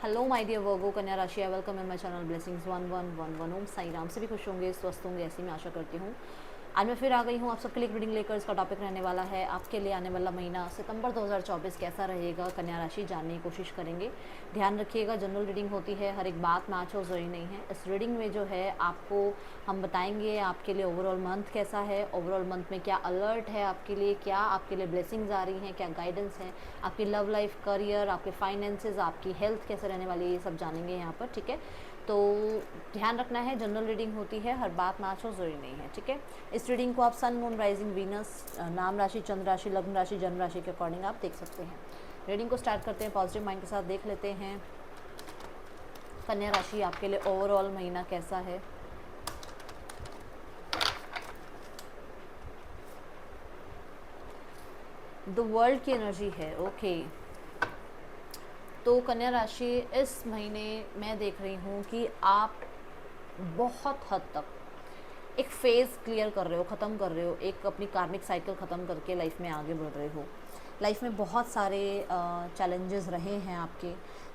Hello my dear वर्गो कन्या राशि, welcome in my channel blessings 1111। ओम साई राम। सभी खुश होंगे, स्वस्थ होंगे, ऐसी मैं आशा करती हूँ। आज मैं फिर आ गई हूँ आप सबके लिए रीडिंग लेकर। इसका टॉपिक रहने वाला है आपके लिए आने वाला महीना सितंबर 2024 कैसा रहेगा। कन्या राशि जानने की कोशिश करेंगे। ध्यान रखिएगा, जनरल रीडिंग होती है, हर एक बात मैच हो जरूरी नहीं है। इस रीडिंग में जो है आपको हम बताएंगे आपके लिए ओवरऑल मंथ कैसा है, ओवरऑल मंथ में क्या अलर्ट है आपके लिए, क्या आपके लिए ब्लेसिंग्स आ रही हैं, क्या गाइडेंस है, आपकी लव लाइफ, करियर, आपके फाइनेंसेस, आपकी हेल्थ कैसे रहने वाली है, ये सब जानेंगे यहाँ पर। ठीक है, तो ध्यान रखना है, जनरल रीडिंग होती है, हर बात मैच हो जरूरी नहीं है। ठीक है, इस रीडिंग को आप सन, मून, राइजिंग, वीनस, नाम राशि, चंद्र राशि, लग्न राशि, जन्म राशि के अकॉर्डिंग आप देख सकते हैं। रीडिंग को स्टार्ट करते हैं, पॉजिटिव माइंड के साथ देख लेते हैं कन्या राशि आपके लिए ओवरऑल महीना कैसा है। द वर्ल्ड की एनर्जी है। ओके, तो कन्या राशि इस महीने मैं देख रही हूँ कि आप बहुत हद तक एक फेज़ क्लियर कर रहे हो, ख़त्म कर रहे हो, एक अपनी कार्मिक साइकिल ख़त्म करके लाइफ में आगे बढ़ रहे हो। लाइफ में बहुत सारे चैलेंजेस रहे हैं आपके,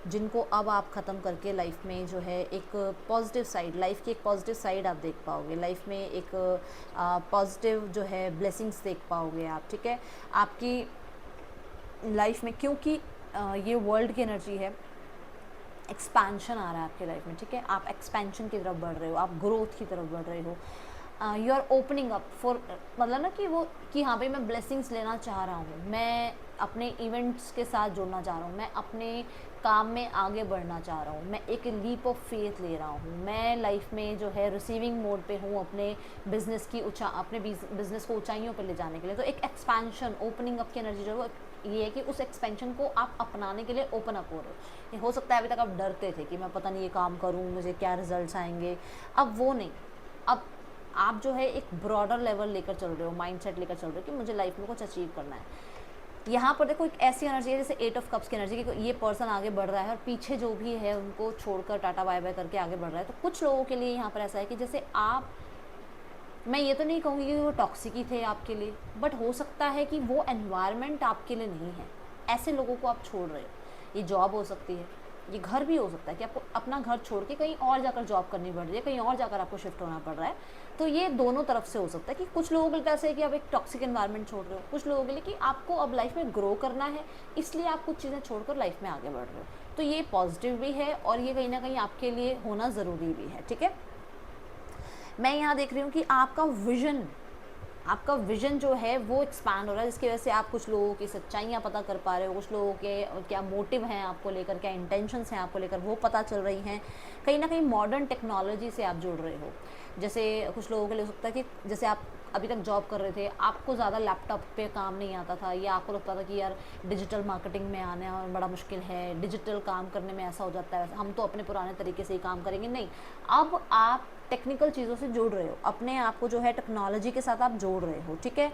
जिनको अब आप ख़त्म करके लाइफ में जो है एक पॉजिटिव साइड, लाइफ की एक पॉजिटिव साइड आप देख पाओगे। लाइफ में एक पॉजिटिव जो है ब्लेसिंग्स देख पाओगे आप। ठीक है, आपकी लाइफ में, क्योंकि ये वर्ल्ड की एनर्जी है, एक्सपेंशन आ रहा है आपके लाइफ में। ठीक है, आप एक्सपेंशन की तरफ बढ़ रहे हो, आप ग्रोथ की तरफ बढ़ रहे हो। You are opening up for, मतलब ना कि वो कि हाँ भाई मैं ब्लेसिंग्स लेना चाह रहा हूँ, मैं अपने इवेंट्स के साथ जुड़ना चाह रहा हूँ, मैं अपने काम में आगे बढ़ना चाह रहा हूँ, मैं एक लीप ऑफ फेथ ले रहा हूँ, मैं लाइफ में जो है रिसीविंग मोड पे हूँ अपने बिजनेस की अपने बिजनेस को ऊंचाइयों पर ले जाने के लिए। तो एक एक्सपेंशन, ओपनिंग अप की एनर्जी जो है ये है कि उस एक्सपेंशन को आप अपनाने के लिए ओपन अप हो रहे हो। ये हो सकता है अभी तक आप डरते थे कि मैं पता नहीं ये काम करूँ, मुझे क्या रिजल्ट्स आएंगे, अब वो नहीं। अब आप जो है एक ब्रॉडर लेवल लेकर चल रहे हो, माइंडसेट लेकर चल रहे हो कि मुझे लाइफ में कुछ अचीव करना है। यहाँ पर देखो एक ऐसी एनर्जी है जैसे 8 ऑफ कप्स की एनर्जी, कि ये पर्सन आगे बढ़ रहा है और पीछे जो भी है उनको छोड़कर टाटा बाय बाय करके आगे बढ़ रहा है। तो कुछ लोगों के लिए यहाँ पर ऐसा है कि जैसे आप, मैं ये तो नहीं कहूँगी कि वो टॉक्सिक ही थे आपके लिए, बट हो सकता है कि वो एनवायरनमेंट आपके लिए नहीं है, ऐसे लोगों को आप छोड़ रहे हो। ये जॉब हो सकती है, ये घर भी हो सकता है कि आपको अपना घर छोड़ के कहीं और जाकर जॉब करनी पड़ रही है, कहीं और जाकर आपको शिफ्ट होना पड़ रहा है। तो ये दोनों तरफ से हो सकता है कि कुछ लोगों के लिए ऐसे है कि आप एक टॉक्सिक एनवायरनमेंट छोड़ रहे हो, कुछ लोगों के लिए कि आपको अब लाइफ में ग्रो करना है, इसलिए आप कुछ चीज़ें छोड़कर लाइफ में आगे बढ़ रहे हो। तो ये पॉजिटिव भी है और ये कहीं ना कहीं आपके लिए होना ज़रूरी भी है। ठीक है, मैं यहाँ देख रही हूँ कि आपका विजन जो है वो एक्सपैंड हो रहा है, जिसकी वजह से आप कुछ लोगों की सच्चाइयाँ पता कर पा रहे हो, कुछ लोगों के क्या मोटिव हैं आपको लेकर, क्या इंटेंशंस हैं आपको लेकर, वो पता चल रही हैं। कहीं ना कहीं मॉडर्न टेक्नोलॉजी से आप जुड़ रहे हो। जैसे कुछ लोगों के लिए हो सकता है कि जैसे आप अभी तक जॉब कर रहे थे, आपको ज़्यादा लैपटॉप पे काम नहीं आता था, या आपको लगता था कि यार डिजिटल मार्केटिंग में आना बड़ा मुश्किल है, डिजिटल काम करने में ऐसा हो जाता है, हम तो अपने पुराने तरीके से ही काम करेंगे। नहीं, अब आप टेक्निकल चीज़ों से जुड़ रहे हो, अपने आप को जो है टेक्नोलॉजी के साथ आप जोड़ रहे हो। ठीक है,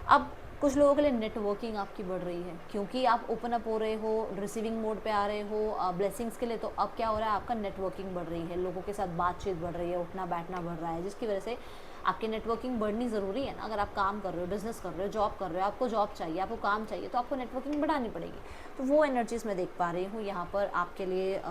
अब कुछ लोगों के लिए नेटवर्किंग आपकी बढ़ रही है, क्योंकि आप ओपन अप हो रहे हो, रिसीविंग मोड पे आ रहे हो ब्लेसिंग्स के लिए। तो अब क्या हो रहा है, आपका नेटवर्किंग बढ़ रही है, लोगों के साथ बातचीत बढ़ रही है, उठना बैठना बढ़ रहा है, जिसकी वजह से आपकी नेटवर्किंग बढ़नी ज़रूरी है ना। अगर आप काम कर रहे हो, बिजनेस कर रहे हो, जॉब कर रहे हो, आपको जॉब चाहिए, आपको काम चाहिए, तो आपको नेटवर्किंग बढ़ानी पड़ेगी। तो वो एनर्जीज़ मैं देख पा रही हूँ यहाँ पर आपके लिए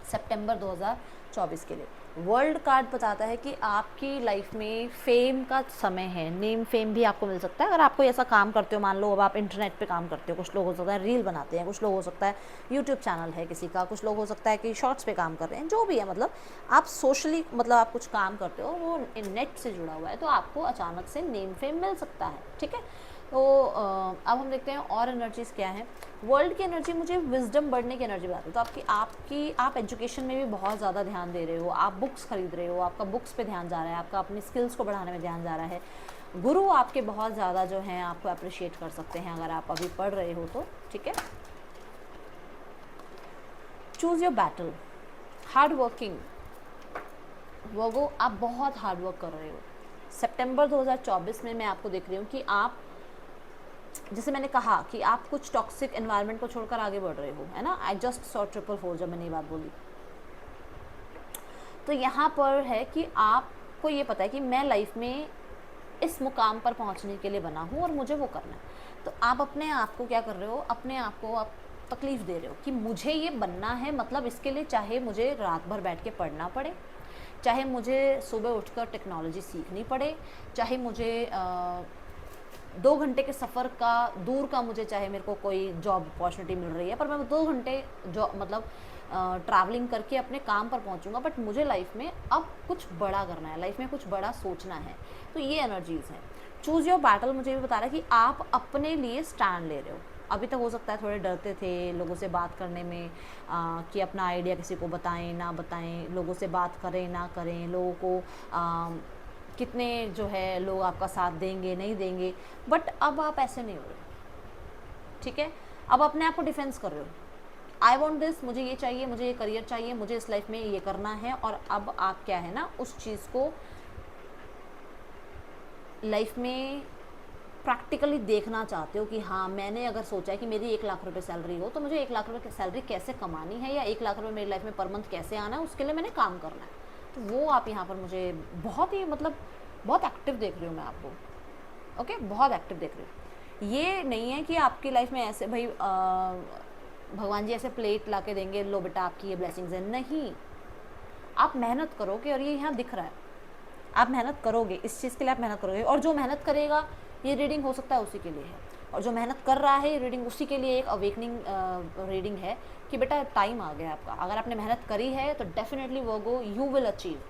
सितंबर 2024 के लिए। वर्ल्ड कार्ड बताता है कि आपकी लाइफ में फेम का समय है, नेम फेम भी आपको मिल सकता है अगर आप कोई ऐसा काम करते हो। मान लो अब आप इंटरनेट पे काम करते हो, कुछ लोग हो सकता है रील बनाते हैं, कुछ लोग हो सकता है यूट्यूब चैनल है किसी का, कुछ लोग हो सकता है कि शॉर्ट्स पे काम कर रहे हैं, जो भी है, मतलब आप सोशली, मतलब आप कुछ काम करते हो वो नेट से जुड़ा हुआ है, तो आपको अचानक से नेम फेम मिल सकता है। ठीक है, तो अब हम देखते हैं और एनर्जीज़ क्या है। वर्ल्ड की एनर्जी मुझे विजडम बढ़ने की एनर्जी बताती है। तो आप एजुकेशन में भी बहुत ज़्यादा ध्यान दे रहे हो, आप बुक्स खरीद रहे हो, आपका बुक्स पे ध्यान जा रहा है, आपका अपनी स्किल्स को बढ़ाने में ध्यान जा रहा है। गुरु आपके बहुत ज़्यादा जो हैं आपको अप्रिशिएट कर सकते हैं अगर आप अभी पढ़ रहे हो तो। ठीक है, choose your battle, hard working Virgo, आप बहुत हार्ड वर्क कर रहे हो। सितंबर 2024 में मैं आपको देख रही हूँ कि आप, जैसे मैंने कहा कि आप कुछ टॉक्सिक एनवायरनमेंट को छोड़कर आगे बढ़ रहे हो, है ना। आई जस्ट सॉ 444 जब मैंने ये बात बोली, तो यहाँ पर है कि आपको ये पता है कि मैं लाइफ में इस मुकाम पर पहुँचने के लिए बना हूँ और मुझे वो करना है। तो आप अपने आप को क्या कर रहे हो, अपने आप को आप तकलीफ़ दे रहे हो कि मुझे ये बनना है, मतलब इसके लिए चाहे मुझे रात भर बैठ के पढ़ना पड़े, चाहे मुझे सुबह उठकर टेक्नोलॉजी सीखनी पड़े, चाहे मुझे 2 घंटे के सफ़र का दूर का मुझे चाहे मेरे को कोई जॉब अपॉर्चुनिटी मिल रही है पर मैं 2 घंटे जो मतलब ट्रैवलिंग करके अपने काम पर पहुंचूंगा, बट मुझे लाइफ में अब कुछ बड़ा करना है, लाइफ में कुछ बड़ा सोचना है। तो ये एनर्जीज़ हैं। चूज़ योर बैटल मुझे भी बता रहा है कि आप अपने लिए स्टैंड ले रहे हो। अभी तक हो सकता है थोड़े डरते थे लोगों से बात करने में, कि अपना आइडिया किसी को बताएं ना बताएं, लोगों से बात करें ना करें, लोगों को कितने जो है लोग आपका साथ देंगे नहीं देंगे, बट अब आप ऐसे नहीं हो रहे। ठीक है, अब अपने आप को डिफेंस कर रहे हो। आई वॉन्ट दिस, मुझे ये चाहिए, मुझे ये करियर चाहिए, मुझे इस लाइफ में ये करना है। और अब आप क्या है ना, उस चीज़ को लाइफ में प्रैक्टिकली देखना चाहते हो कि हाँ, मैंने अगर सोचा है कि मेरी 1 लाख रुपए सैलरी हो तो मुझे 1 लाख रुपए की सैलरी कैसे कमानी है, या 1 लाख रुपए मेरी लाइफ में पर मंथ कैसे आना है, उसके लिए मैंने काम करना है। तो वो आप यहाँ पर मुझे बहुत ही मतलब बहुत एक्टिव देख रही हूँ मैं आपको। ओके, बहुत एक्टिव देख रही हूँ। ये नहीं है कि आपकी लाइफ में ऐसे भाई भगवान जी ऐसे प्लेट ला के देंगे, लो बेटा आपकी ये ब्लेसिंग्स है, नहीं। आप मेहनत करोगे और ये यहाँ दिख रहा है, आप मेहनत करोगे, इस चीज़ के लिए आप मेहनत करोगे। और जो मेहनत करेगा ये रीडिंग हो सकता है उसी के लिए है, और जो मेहनत कर रहा है ये रीडिंग उसी के लिए एक अवेकनिंग रीडिंग है कि बेटा टाइम आ गया आपका। अगर आपने मेहनत करी है तो डेफिनेटली वो यू विल अचीव,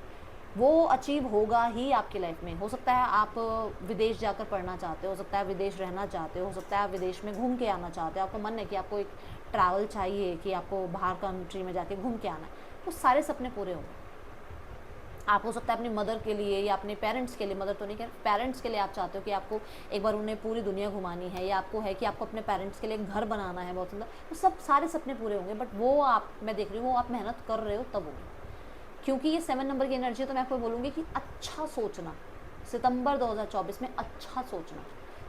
वो अचीव होगा ही आपकी लाइफ में। हो सकता है आप विदेश जाकर पढ़ना चाहते हो सकता है विदेश रहना चाहते हो सकता है आप विदेश में घूम के आना चाहते हो, आपका मन है कि आपको एक ट्रैवल चाहिए, कि आपको बाहर कंट्री में जाके घूम के आना है, वो सारे सपने पूरे होंगे। आप हो सकता है अपनी मदर के लिए या अपने पेरेंट्स के लिए, मदर तो नहीं कह, पेरेंट्स के लिए आप चाहते हो कि आपको एक बार उन्हें पूरी दुनिया घुमानी है, या आपको है कि आपको अपने पेरेंट्स के लिए घर बनाना है बहुत सुंदर, वो सब सारे सपने पूरे होंगे। बट वो आप, मैं देख रही हूँ वो आप मेहनत कर रहे हो तब होंगे, क्योंकि ये 7 नंबर की एनर्जी है। तो मैं आपको बोलूँगी कि अच्छा सोचना, सितंबर 2024 में अच्छा सोचना,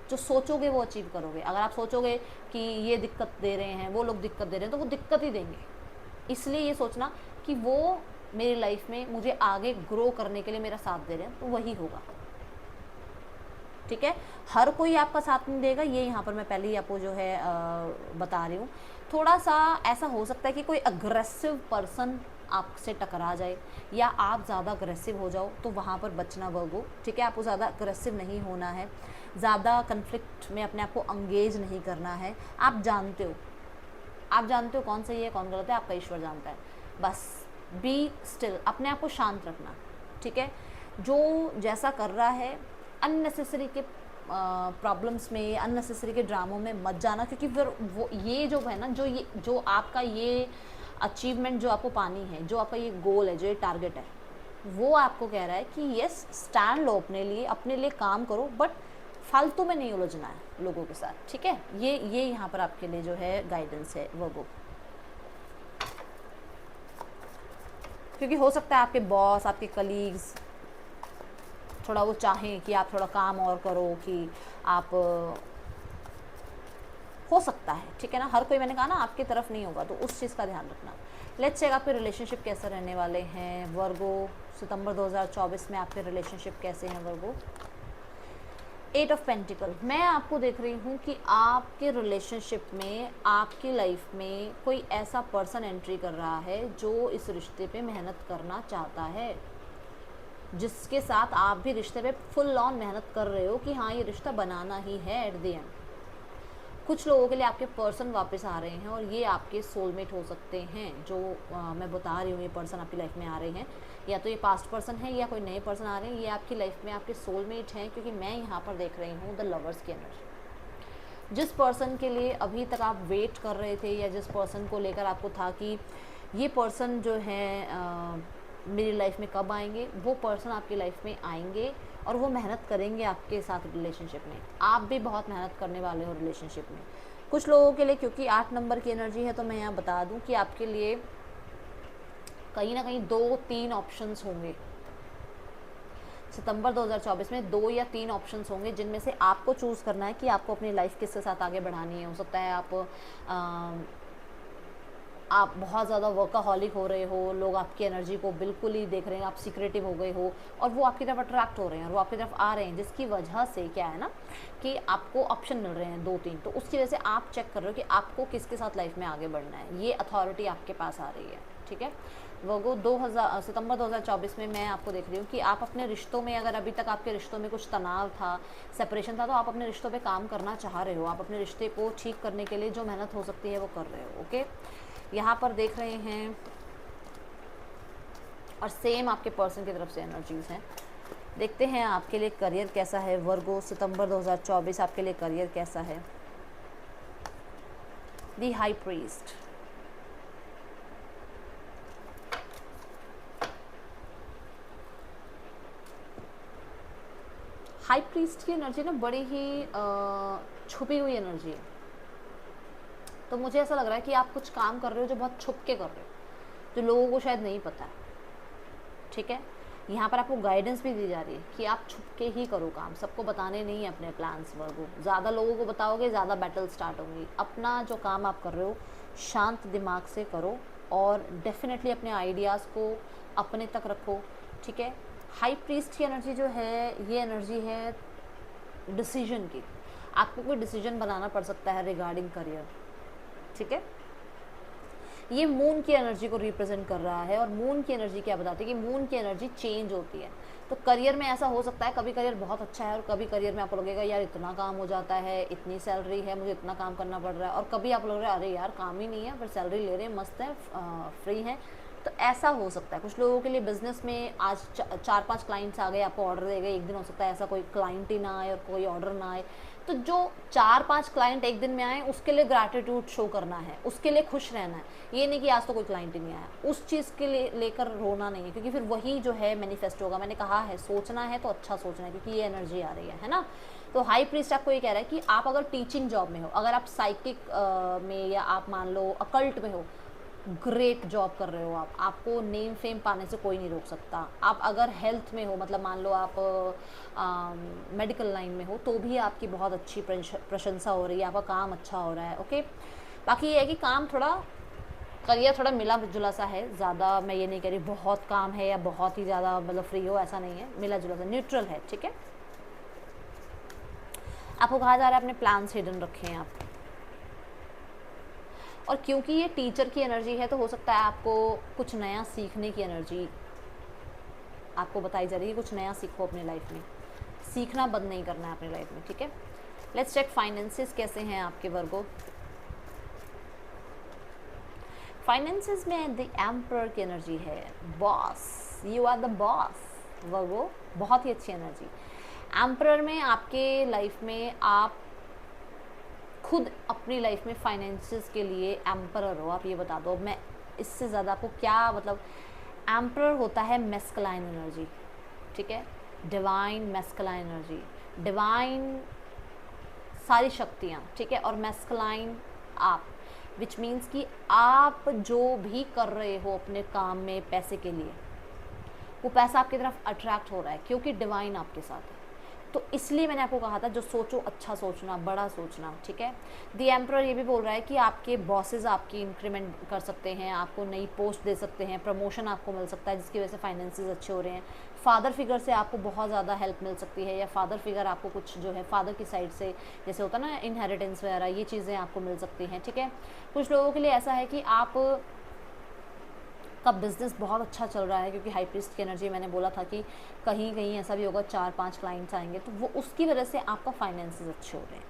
जो सोचोगे वो अचीव करोगे। अगर आप सोचोगे कि ये दिक्कत दे रहे हैं, वो लोग दिक्कत दे रहे हैं, तो वो दिक्कत ही देंगे। इसलिए ये सोचना कि वो मेरी लाइफ में मुझे आगे ग्रो करने के लिए मेरा साथ दे रहे हैं, तो वही होगा। ठीक है, हर कोई आपका साथ नहीं देगा, ये यहाँ पर मैं पहले ही आपको जो है बता रही हूँ। थोड़ा सा ऐसा हो सकता है कि कोई अग्रेसिव पर्सन आपसे टकरा जाए, या आप ज़्यादा अग्रेसिव हो जाओ, तो वहाँ पर बचना वर्गो। ठीक है, आपको ज़्यादा अग्रेसिव नहीं होना है, ज़्यादा कन्फ्लिक्ट में अपने आप को अंगेज नहीं करना है। आप जानते हो कौन सही है कौन गलत है, आपका ईश्वर जानता है। बस बी स्टिल, अपने आप को शांत रखना। ठीक है, जो जैसा कर रहा है अननेसेसरी के प्रॉब्लम्स में, अननेसेसरी के ड्रामों में मत जाना, क्योंकि फिर वो ये जो है ना, जो आपका ये अचीवमेंट जो आपको पानी है, जो आपका ये गोल है, जो ये टारगेट है, वो आपको कह रहा है कि यस, स्टैंड लो अपने लिए काम करो, बट फालतू में नहीं उलझना है लोगों के साथ। ठीक है, ये यहाँ पर आपके लिए जो है गाइडेंस है वर्गो। क्योंकि हो सकता है आपके बॉस, आपके कलीग्स थोड़ा वो चाहें कि आप थोड़ा काम और करो, कि आप हो सकता है। ठीक है ना, हर कोई, मैंने कहा ना, आपकी तरफ नहीं होगा, तो उस चीज़ का ध्यान रखना। लेट्स चेक आपके रिलेशनशिप कैसे रहने वाले हैं वर्गो। सितंबर 2024 में आपके रिलेशनशिप कैसे हैं वर्गो। 8 ऑफ पेंटिकल, मैं आपको देख रही हूँ कि आपके रिलेशनशिप में, आपकी लाइफ में कोई ऐसा पर्सन एंट्री कर रहा है जो इस रिश्ते पे मेहनत करना चाहता है, जिसके साथ आप भी रिश्ते पे फुल ऑन मेहनत कर रहे हो कि हाँ, ये रिश्ता बनाना ही है एट द एंड। कुछ लोगों के लिए आपके पर्सन वापस आ रहे हैं, और ये आपके सोलमेट हो सकते हैं। जो मैं बता रही हूँ, ये पर्सन आपकी लाइफ में आ रहे हैं, या तो ये पास्ट पर्सन है या कोई नए पर्सन आ रहे हैं, ये आपकी लाइफ में आपके सोलमेट हैं। क्योंकि मैं यहाँ पर देख रही हूँ द लवर्स की एनर्जी। जिस पर्सन के लिए अभी तक आप वेट कर रहे थे, या जिस पर्सन को लेकर आपको था कि ये पर्सन जो है मेरी लाइफ में कब आएंगे, वो पर्सन आपकी लाइफ में आएंगे, और वो मेहनत करेंगे आपके साथ रिलेशनशिप में। आप भी बहुत मेहनत करने वाले हो रिलेशनशिप में। कुछ लोगों के लिए, क्योंकि 8 नंबर की एनर्जी है, तो मैं यहाँ बता दूँ कि आपके लिए कहीं ना कहीं 2-3 ऑप्शंस होंगे। सितंबर 2024 में 2 या 3 ऑप्शंस होंगे, जिनमें से आपको चूज़ करना है कि आपको अपनी लाइफ किसके साथ आगे बढ़ानी है। हो सकता है आप आप बहुत ज़्यादा वर्काहॉलिक हो रहे हो, लोग आपकी एनर्जी को बिल्कुल ही देख रहे हैं, आप सिक्रेटिव हो गए हो और वो आपकी तरफ अट्रैक्ट हो रहे हैं और वो आपकी तरफ आ रहे हैं, जिसकी वजह से क्या है ना कि आपको ऑप्शन मिल रहे हैं 2-3, तो उसकी वजह से आप चेक कर रहे हो कि आपको किसके साथ लाइफ में आगे बढ़ना है। ये अथॉरिटी आपके पास आ रही है, ठीक है। वर्गो सितंबर 2024 में मैं आपको देख रही हूँ कि आप अपने रिश्तों में, अगर अभी तक आपके रिश्तों में कुछ तनाव था, सेपरेशन था, तो आप अपने रिश्तों पे काम करना चाह रहे हो। आप अपने रिश्ते को ठीक करने के लिए जो मेहनत हो सकती है वो कर रहे हो, ओके। यहाँ पर देख रहे हैं और सेम आपके पर्सन की तरफ से एनर्जीज हैं। देखते हैं आपके लिए करियर कैसा है वर्गो, सितंबर 2024 आपके लिए करियर कैसा है। दी हाई प्रीस्ट, हाई प्रीस्ट की एनर्जी ना बड़ी ही छुपी हुई एनर्जी है। तो मुझे ऐसा लग रहा है कि आप कुछ काम कर रहे हो जो बहुत छुप के कर रहे हो, जो लोगों को शायद नहीं पता है, ठीक है। यहाँ पर आपको गाइडेंस भी दी जा रही है कि आप छुप के ही करो काम, सबको बताने नहीं है अपने प्लान्स वर्गो। ज़्यादा लोगों को बताओगे ज़्यादा बैटल स्टार्ट होंगी। अपना जो काम आप कर रहे हो शांत दिमाग से करो और डेफिनेटली अपने आइडियाज़ को अपने तक रखो, ठीक है। हाई प्रीस्ट की एनर्जी जो है, ये एनर्जी है डिसीजन की। आपको कोई डिसीजन बनाना पड़ सकता है रिगार्डिंग करियर, ठीक है। ये मून की एनर्जी को रिप्रेजेंट कर रहा है और मून की एनर्जी क्या बताती है कि मून की एनर्जी चेंज होती है। तो करियर में ऐसा हो सकता है कभी करियर बहुत अच्छा है और कभी करियर में आपको लगेगा यार इतना काम हो जाता है, इतनी सैलरी है, मुझे इतना काम करना पड़ रहा है, और कभी आप लग रहा है अरे यार काम ही नहीं है पर सैलरी ले रहे हैं, मस्त है, फ्री है। तो ऐसा हो सकता है कुछ लोगों के लिए। बिजनेस में आज 4-5 क्लाइंट्स आ गए, आपको ऑर्डर दे गए, एक दिन हो सकता है ऐसा कोई क्लाइंट ही ना आए और कोई ऑर्डर ना आए। तो जो 4-5 क्लाइंट एक दिन में आए उसके लिए ग्रैटिट्यूड शो करना है, उसके लिए खुश रहना है। ये नहीं कि आज तो कोई क्लाइंट ही नहीं आया, उस चीज़ के लिए लेकर रोना नहीं है, क्योंकि फिर वही जो है मैनिफेस्ट होगा। मैंने कहा है सोचना है तो अच्छा सोचना है, क्योंकि ये एनर्जी आ रही है ना। तो हाई प्रीस्ट आपको ये कह रहा है कि आप अगर टीचिंग जॉब में हो, अगर आप साइकिक में, या आप मान लो अकल्ट में हो, ग्रेट जॉब कर रहे हो आप, आपको नेम फेम पाने से कोई नहीं रोक सकता। आप अगर हेल्थ में हो, मतलब मान लो आप मेडिकल लाइन में हो, तो भी आपकी बहुत अच्छी प्रशंसा हो रही है, आपका काम अच्छा हो रहा है, ओके। बाकी ये है कि काम थोड़ा, करियर थोड़ा मिला जुला सा है, ज़्यादा मैं ये नहीं कह रही बहुत काम है या बहुत ही ज़्यादा मतलब फ्री हो, ऐसा नहीं है, मिला जुला सा न्यूट्रल है, ठीक है। आपको कहा जा रहा है अपने प्लान्स हिडन रखें आप, और क्योंकि ये टीचर की एनर्जी है तो हो सकता है आपको कुछ नया सीखने की एनर्जी आपको बताई जा रही है। कुछ नया सीखो अपनी लाइफ में, सीखना बंद नहीं करना है अपनी लाइफ में, ठीक है। लेट्स चेक फाइनेंसेस कैसे हैं आपके वर्गो। फाइनेंसेस में द एम्परर की एनर्जी है, boss, you are the boss Virgo, बहुत ही अच्छी एनर्जी। एम्परर में आपके लाइफ में आप खुद अपनी लाइफ में फाइनेंसेस के लिए एम्परर हो, आप ये बता दो। मैं इससे ज़्यादा आपको क्या मतलब, एम्परर होता है मैस्कुलाइन एनर्जी, ठीक है, डिवाइन मैस्कुलाइन एनर्जी, डिवाइन सारी शक्तियाँ, ठीक है, और मैस्कुलाइन आप, विच मीन्स कि आप जो भी कर रहे हो अपने काम में पैसे के लिए, वो पैसा आपकी तरफ अट्रैक्ट हो रहा है क्योंकि डिवाइन आपके साथ है। तो इसलिए मैंने आपको कहा था जो सोचो अच्छा सोचना, बड़ा सोचना, ठीक है। द एम्परर ये भी बोल रहा है कि आपके बॉसेस आपकी इंक्रीमेंट कर सकते हैं, आपको नई पोस्ट दे सकते हैं, प्रमोशन आपको मिल सकता है, जिसकी वजह से फाइनेंसेस अच्छे हो रहे हैं। फादर फिगर से आपको बहुत ज़्यादा हेल्प मिल सकती है, या फादर फिगर आपको कुछ जो है फादर की साइड से, जैसे होता है ना इनहेरिटेंस वगैरह, ये चीज़ें आपको मिल सकती हैं, ठीक है। कुछ लोगों के लिए ऐसा है कि आप का बिज़नेस बहुत अच्छा चल रहा है, क्योंकि हाई प्रीस्ट की एनर्जी मैंने बोला था कि कहीं कहीं ऐसा भी होगा 4-5 क्लाइंट्स आएंगे, तो वो उसकी वजह से आपका फाइनेंसेस अच्छे हो रहे हैं,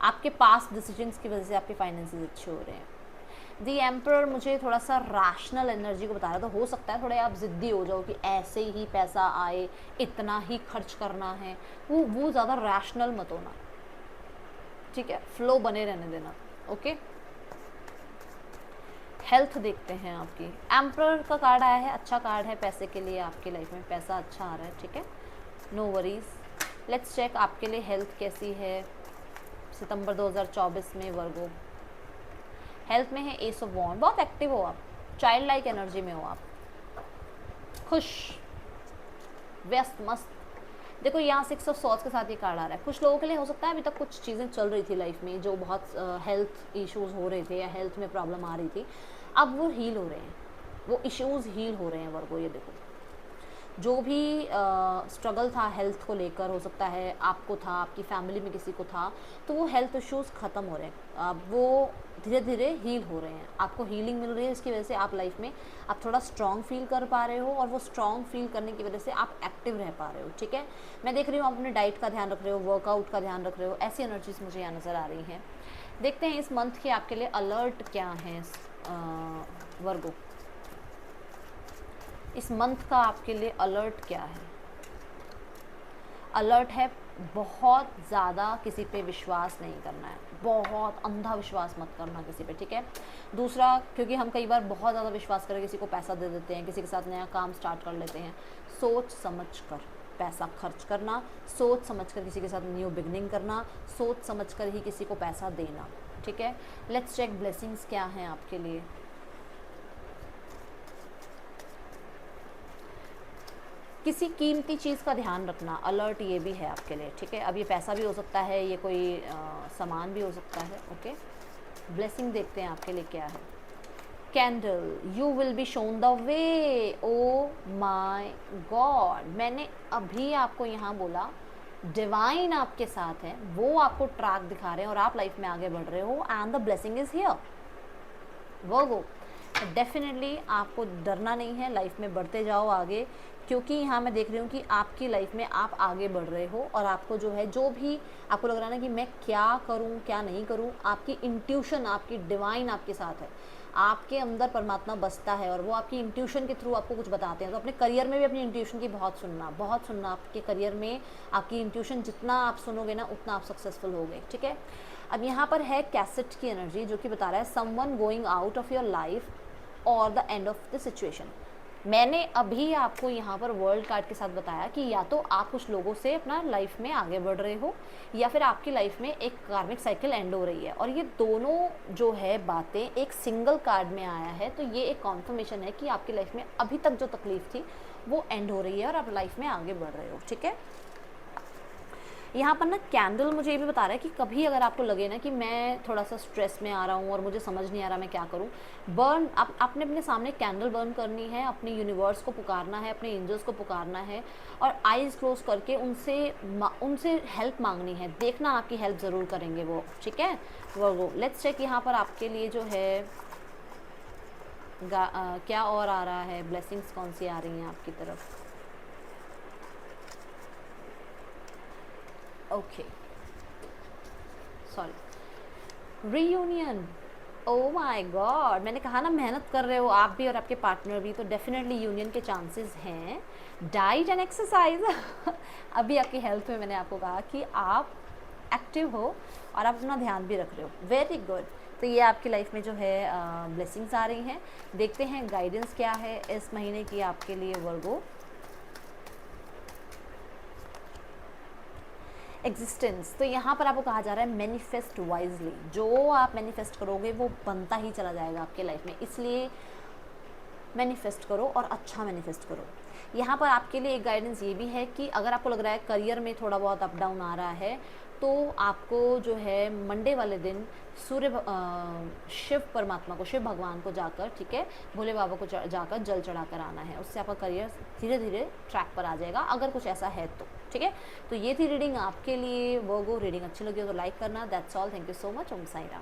आपके पास डिसीजंस की वजह से आपके फाइनेंसेस अच्छे हो रहे हैं। दी एम्परर मुझे थोड़ा सा रैशनल एनर्जी को बता रहा था। हो सकता है थोड़े आप ज़िद्दी हो जाओ कि ऐसे ही पैसा आए, इतना ही खर्च करना है, वो ज़्यादा रैशनल मत होना, ठीक है, फ्लो बने रहने देना, ओके। हेल्थ देखते हैं आपकी। एम्परर का कार्ड आया है, अच्छा कार्ड है पैसे के लिए, आपकी लाइफ में पैसा अच्छा आ रहा है, ठीक है, नो वरीज। लेट्स चेक आपके लिए हेल्थ कैसी है सितंबर 2024 में वर्गो। हेल्थ में है एस ऑफ वॉन्ड, बहुत एक्टिव हो आप, चाइल्ड लाइक एनर्जी में हो आप, खुश, व्यस्त, मस्त, देखो यहाँ 6 ऑफ सॉर्ड्स के साथ ये कार्ड आ रहा है। कुछ लोगों के लिए हो सकता है अभी तक कुछ चीज़ें चल रही थी लाइफ में, जो बहुत हेल्थ इश्यूज़ हो रहे थे या हेल्थ में प्रॉब्लम आ रही थी, अब वो हील हो रहे हैं, वो इश्यूज़ हील हो रहे हैं वर्गो। ये देखो, जो भी स्ट्रगल था हेल्थ को लेकर, हो सकता है आपको था, आपकी फैमिली में किसी को था, तो वो हेल्थ इश्यूज़ ख़त्म हो रहे हैं, अब वो धीरे धीरे हील हो रहे हैं, आपको हीलिंग मिल रही है। इसकी वजह से आप लाइफ में आप थोड़ा स्ट्रॉन्ग फील कर पा रहे हो, और वो स्ट्रॉन्ग फील करने की वजह से आप एक्टिव रह पा रहे हो। ठीक है, मैं देख रही हूँ आप अपने डाइट का ध्यान रख रहे हो, वर्कआउट का ध्यान रख रहे हो, ऐसी एनर्जीज मुझे यहाँ नज़र आ रही हैं। देखते हैं इस मंथ के आपके लिए अलर्ट क्या है वर्गो, इस मंथ का आपके लिए अलर्ट क्या है। अलर्ट है बहुत ज़्यादा किसी पे विश्वास नहीं करना है, बहुत अंधा विश्वास मत करना किसी पे। ठीक है, दूसरा, क्योंकि हम कई बार बहुत ज़्यादा विश्वास करके किसी को पैसा दे देते हैं, किसी के साथ नया काम स्टार्ट कर लेते हैं, सोच समझ कर पैसा खर्च करना, सोच समझ कर किसी के साथ न्यू बिगनिंग करना, सोच समझ कर ही किसी को पैसा देना। ठीक है, लेट्स चेक ब्लेसिंग्स क्या हैं आपके लिए। किसी कीमती चीज़ का ध्यान रखना, अलर्ट ये भी है आपके लिए। ठीक है, अब ये पैसा भी हो सकता है, ये कोई सामान भी हो सकता है। ओके, ब्लेसिंग देखते हैं आपके लिए क्या है। Candle, you will be shown the way. Oh my god, मैंने अभी आपको यहाँ बोला डिवाइन आपके साथ है, वो आपको ट्रैक दिखा रहे हैं और आप लाइफ में आगे बढ़ रहे हो, and the blessing is here. वो डेफिनेटली आपको डरना नहीं है, लाइफ में बढ़ते जाओ आगे, क्योंकि यहाँ मैं देख रही हूँ कि आपकी लाइफ में आप आगे बढ़ रहे हो, और आपको जो है, जो भी आपको लग रहा है ना कि मैं क्या करूँ क्या नहीं करूँ, आपकी इंट्यूशन, आपकी डिवाइन आपके साथ है, आपके अंदर परमात्मा बसता है और वो आपकी इंट्यूशन के थ्रू आपको कुछ बताते हैं। तो अपने करियर में भी अपनी इंट्यूशन की बहुत सुनना। आपके करियर में आपकी इंट्यूशन जितना आप सुनोगे ना, उतना आप सक्सेसफुल होगे। ठीक है, अब यहाँ पर है कैसेट की एनर्जी, जो कि बता रहा है someone going out of your life और the end of the situation. मैंने अभी आपको यहाँ पर वर्ल्ड कार्ड के साथ बताया कि या तो आप कुछ लोगों से अपना लाइफ में आगे बढ़ रहे हो, या फिर आपकी लाइफ में एक कार्मिक साइकिल एंड हो रही है, और ये दोनों जो है बातें एक सिंगल कार्ड में आया है। तो ये एक कॉन्फर्मेशन है कि आपकी लाइफ में अभी तक जो तकलीफ थी वो एंड हो रही है और आप लाइफ में आगे बढ़ रहे हो। ठीक है, यहाँ पर ना कैंडल मुझे ये भी बता रहा है कि कभी अगर आपको लगे ना कि मैं थोड़ा सा स्ट्रेस में आ रहा हूँ और मुझे समझ नहीं आ रहा मैं क्या करूँ, बर्न, आपने अपने सामने कैंडल बर्न करनी है, अपने यूनिवर्स को पुकारना है, अपने एंजल्स को पुकारना है, और आइज़ क्लोज करके उनसे हेल्प मांगनी है। देखना आपकी हेल्प ज़रूर करेंगे वो। ठीक है, वो लेट्स चेक यहाँ पर आपके लिए जो है क्या और आ रहा है, ब्लेसिंग्स कौन सी आ रही हैं आपकी तरफ। Okay, sorry, reunion. Oh my God, मैंने कहा ना मेहनत कर रहे हो आप भी और आपके पार्टनर भी, तो डेफिनेटली यूनियन के चांसेस हैं। डाइट एंड एक्सरसाइज अभी आपकी हेल्थ में मैंने आपको कहा कि आप एक्टिव हो और आप अपना ध्यान भी रख रहे हो, वेरी गुड। तो ये आपकी लाइफ में जो है ब्लेसिंग्स आ रही हैं। देखते हैं गाइडेंस क्या है इस महीने की आपके लिए वर्गो। एग्जिस्टेंस, तो यहाँ पर आपको कहा जा रहा है मैनिफेस्ट वाइजली, जो आप मैनिफेस्ट करोगे वो बनता ही चला जाएगा आपके लाइफ में, इसलिए मैनिफेस्ट करो और अच्छा मैनिफेस्ट करो। यहाँ पर आपके लिए एक गाइडेंस ये भी है कि अगर आपको लग रहा है करियर में थोड़ा बहुत अप डाउन आ रहा है, तो आपको जो है मंडे वाले दिन शिव परमात्मा को, शिव भगवान को जाकर, ठीक है, भोले बाबा को जाकर जल चढ़ा कर आना है। उससे आपका करियर धीरे धीरे ट्रैक पर आ जाएगा, अगर कुछ ऐसा है तो। ठीक है, तो ये थी रीडिंग आपके लिए वर्गो। रीडिंग अच्छी लगी हो तो लाइक करना। That's all, thank you so much. Om Sai Ram.